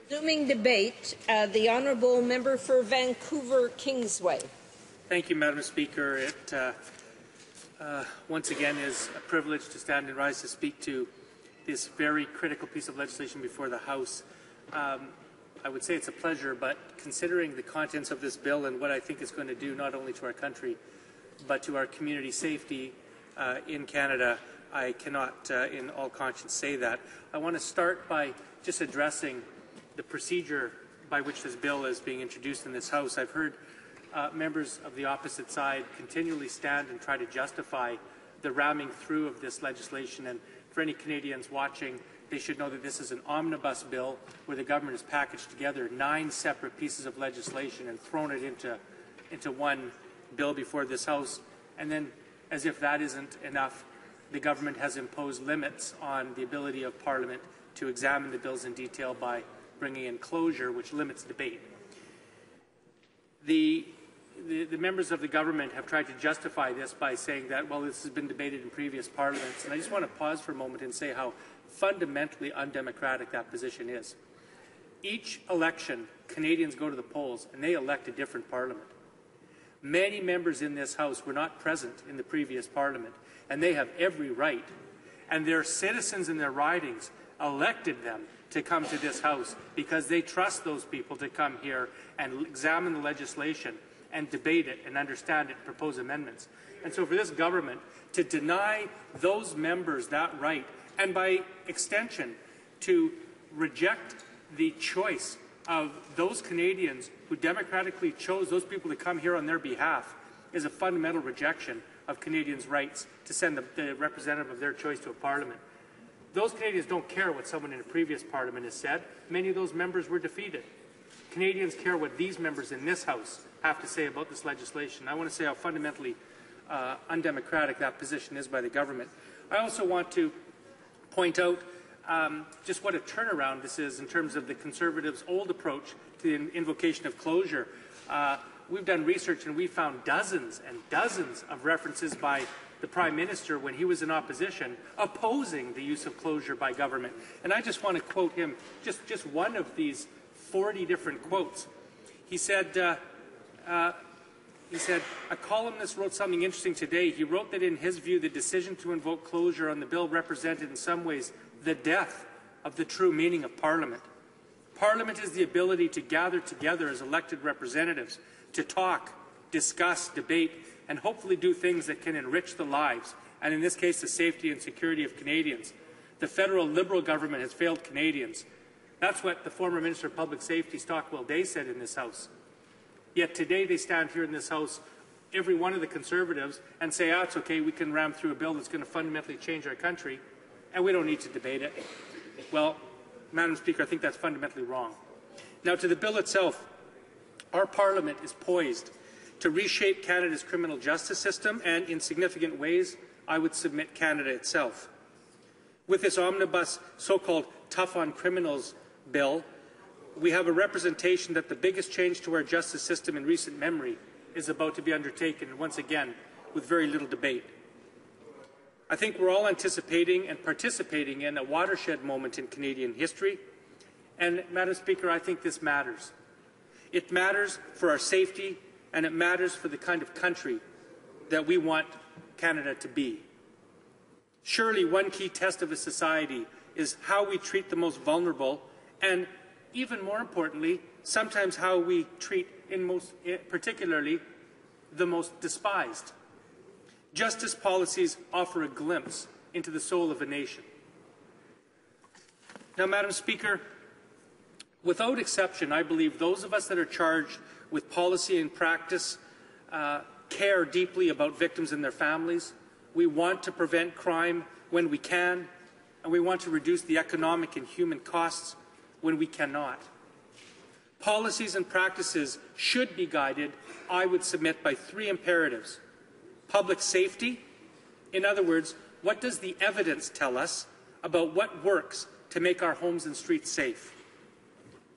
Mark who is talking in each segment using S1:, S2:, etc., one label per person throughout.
S1: Resuming debate, the honourable member for Vancouver Kingsway.
S2: Thank you, Madam Speaker. It once again is a privilege to stand and rise to speak to this very critical piece of legislation before the House. I would say it's a pleasure, but considering the contents of this bill and what I think it's going to do not only to our country, but to our community safety in Canada, I cannot in all conscience say that. I want to start by just addressing the procedure by which this bill is being introduced in this House. I've heard members of the opposite side continually stand and try to justify the ramming through of this legislation. And for any Canadians watching, they should know that this is an omnibus bill where the government has packaged together 9 separate pieces of legislation and thrown it into one bill before this House. And then, as if that isn't enough, the government has imposed limits on the ability of Parliament to examine the bills in detail by bringing in closure, which limits debate. The members of the government have tried to justify this by saying that, well, this has been debated in previous parliaments. And I just want to pause for a moment and say how fundamentally undemocratic that position is. Each election, Canadians go to the polls and they elect a different parliament. Many members in this House were not present in the previous parliament, and they have every right. And their citizens in their ridings elected them to come to this House because they trust those people to come here and examine the legislation and debate it and understand it and propose amendments. And so for this government to deny those members that right, and by extension to reject the choice of those Canadians who democratically chose those people to come here on their behalf, is a fundamental rejection of Canadians' rights to send the representative of their choice to a parliament. Those Canadians don't care what someone in a previous parliament has said. Many of those members were defeated. Canadians care what these members in this House have to say about this legislation. I want to say how fundamentally undemocratic that position is by the government. I also want to point out just what a turnaround this is in terms of the Conservatives' old approach to the invocation of closure. We've done research and we found dozens and dozens of references by the Prime Minister when he was in opposition opposing the use of closure by government. And I just want to quote him, just one of these 40 different quotes. He said, a columnist wrote something interesting today. He wrote that in his view, the decision to invoke closure on the bill represented in some ways the death of the true meaning of Parliament. Parliament is the ability to gather together as elected representatives, to talk, discuss, debate, and hopefully do things that can enrich the lives, and in this case, the safety and security of Canadians. The federal Liberal government has failed Canadians. That's what the former Minister of Public Safety, Stockwell Day, said in this House. Yet today they stand here in this House, every one of the Conservatives, and say, it's okay, we can ram through a bill that's going to fundamentally change our country, and we don't need to debate it. Well, Madam Speaker, I think that's fundamentally wrong. Now, to the bill itself, our Parliament is poised to reshape Canada's criminal justice system and, in significant ways, I would submit Canada itself. With this omnibus so-called tough-on-criminals bill, we have a representation that the biggest change to our justice system in recent memory is about to be undertaken, once again, with very little debate. I think we're all anticipating and participating in a watershed moment in Canadian history, and, Madam Speaker, I think this matters. It matters for our safety, and it matters for the kind of country that we want Canada to be. Surely one key test of a society is how we treat the most vulnerable, and even more importantly, sometimes how we treat, particularly, the most despised. Justice policies offer a glimpse into the soul of a nation. Now, Madam Speaker, without exception, I believe those of us that are charged with policy and practice care deeply about victims and their families. We want to prevent crime when we can, and we want to reduce the economic and human costs when we cannot. Policies and practices should be guided, I would submit, by 3 imperatives. Public safety. In other words, what does the evidence tell us about what works to make our homes and streets safe?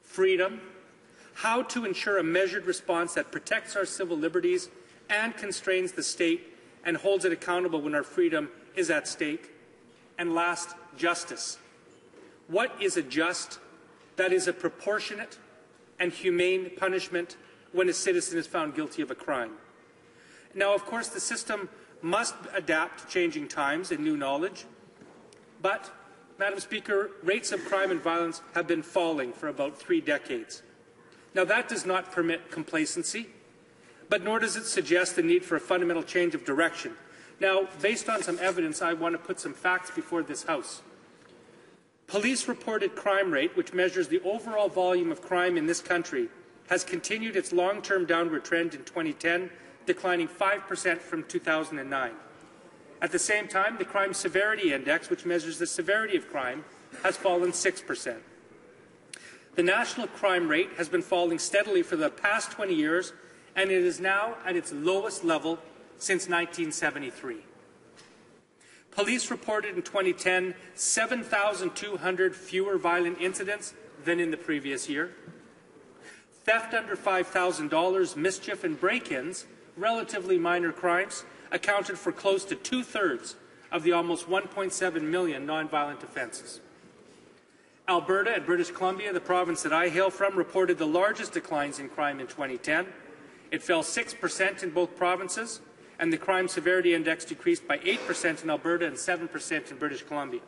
S2: Freedom. How to ensure a measured response that protects our civil liberties and constrains the state and holds it accountable when our freedom is at stake. And last, justice. What is a just, that is a proportionate and humane punishment when a citizen is found guilty of a crime. Now, of course, the system must adapt to changing times and new knowledge, but, Madam Speaker, rates of crime and violence have been falling for about 3 decades. Now, that does not permit complacency, but nor does it suggest the need for a fundamental change of direction. Now, based on some evidence, I want to put some facts before this House. Police-reported crime rate, which measures the overall volume of crime in this country, has continued its long-term downward trend in 2010, declining 5% from 2009. At the same time, the Crime Severity Index, which measures the severity of crime, has fallen 6%. The national crime rate has been falling steadily for the past 20 years, and it is now at its lowest level since 1973. Police reported in 2010 7,200 fewer violent incidents than in the previous year. Theft under $5,000, mischief and break-ins, relatively minor crimes, accounted for close to 2/3 of the almost 1.7 million nonviolent offences. Alberta and British Columbia, the province that I hail from, reported the largest declines in crime in 2010. It fell 6% in both provinces, and the Crime Severity Index decreased by 8% in Alberta and 7% in British Columbia.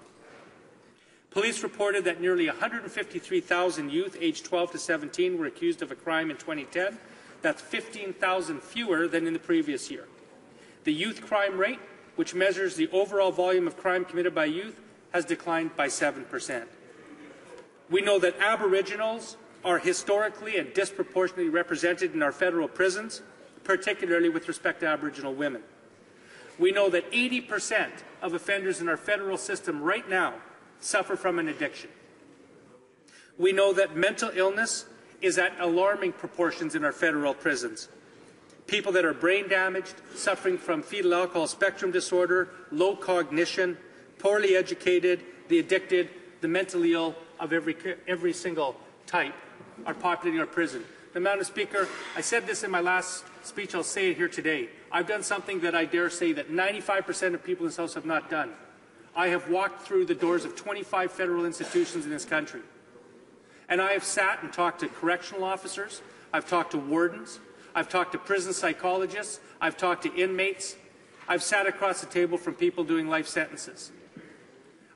S2: Police reported that nearly 153,000 youth aged 12 to 17 were accused of a crime in 2010. That's 15,000 fewer than in the previous year. The youth crime rate, which measures the overall volume of crime committed by youth, has declined by 7%. We know that Aboriginals are historically and disproportionately represented in our federal prisons, particularly with respect to Aboriginal women. We know that 80% of offenders in our federal system right now suffer from an addiction. We know that mental illness is at alarming proportions in our federal prisons. People that are brain damaged, suffering from fetal alcohol spectrum disorder, low cognition, poorly educated, the addicted, the mentally ill of every single type are populating our prison. Now, Madam Speaker, I said this in my last speech, I'll say it here today. I've done something that I dare say that 95% of people in this House have not done. I have walked through the doors of 25 federal institutions in this country. And I have sat and talked to correctional officers, I've talked to wardens, I've talked to prison psychologists, I've talked to inmates, I've sat across the table from people doing life sentences.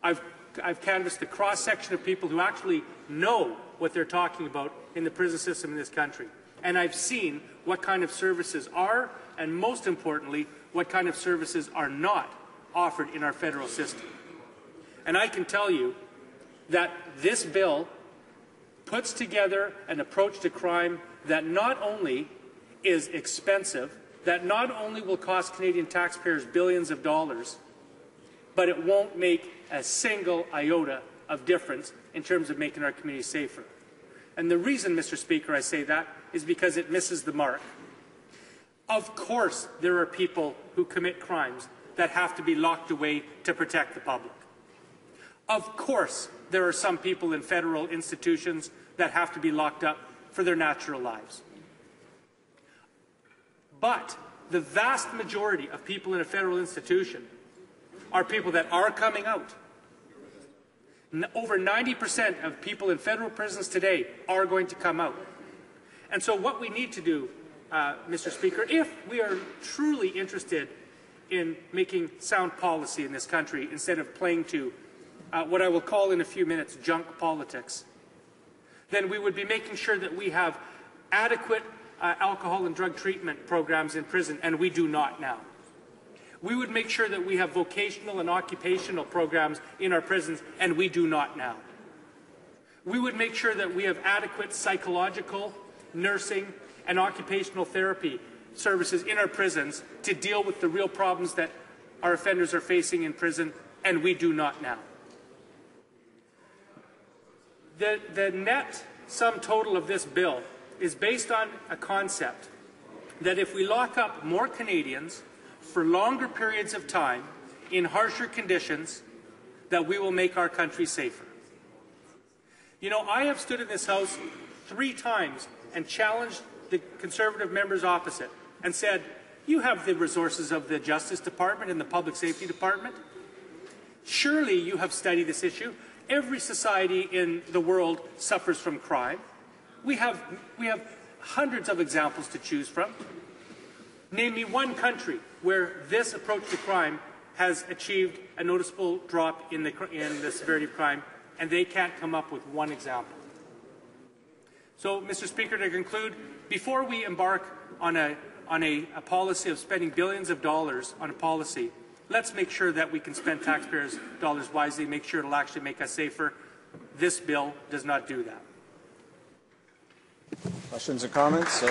S2: I've canvassed the cross-section of people who actually know what they're talking about in the prison system in this country. And I've seen what kind of services are, and most importantly, what kind of services are not offered in our federal system. And I can tell you that this bill puts together an approach to crime that not only is expensive, that not only will cost Canadian taxpayers billions of dollars, but it won't make a single iota of difference in terms of making our community safer. And the reason, Mr. Speaker, I say that is because it misses the mark. Of course, there are people who commit crimes that have to be locked away to protect the public. Of course, there are some people in federal institutions that have to be locked up for their natural lives. But the vast majority of people in a federal institution are people that are coming out. Over 90% of people in federal prisons today are going to come out. And so what we need to do, Mr. Speaker, if we are truly interested in making sound policy in this country instead of playing to what I will call in a few minutes junk politics, then we would be making sure that we have adequate alcohol and drug treatment programs in prison, and we do not now. We would make sure that we have vocational and occupational programs in our prisons, and we do not now. We would make sure that we have adequate psychological, nursing, and occupational therapy services in our prisons to deal with the real problems that our offenders are facing in prison, and we do not now. The net sum total of this bill is based on a concept that if we lock up more Canadians for longer periods of time in harsher conditions, that we will make our country safer. You know, I have stood in this House 3 times and challenged the Conservative members opposite and said, you have the resources of the Justice Department and the Public Safety Department. Surely you have studied this issue. Every society in the world suffers from crime. We have hundreds of examples to choose from. Name me one country where this approach to crime has achieved a noticeable drop in the severity of crime, and they can't come up with one example. So, Mr. Speaker, to conclude, before we embark on a policy of spending billions of dollars on a policy, let's make sure that we can spend taxpayers' dollars wisely, make sure it'll actually make us safer. This bill does not do that.
S3: Questions or comments?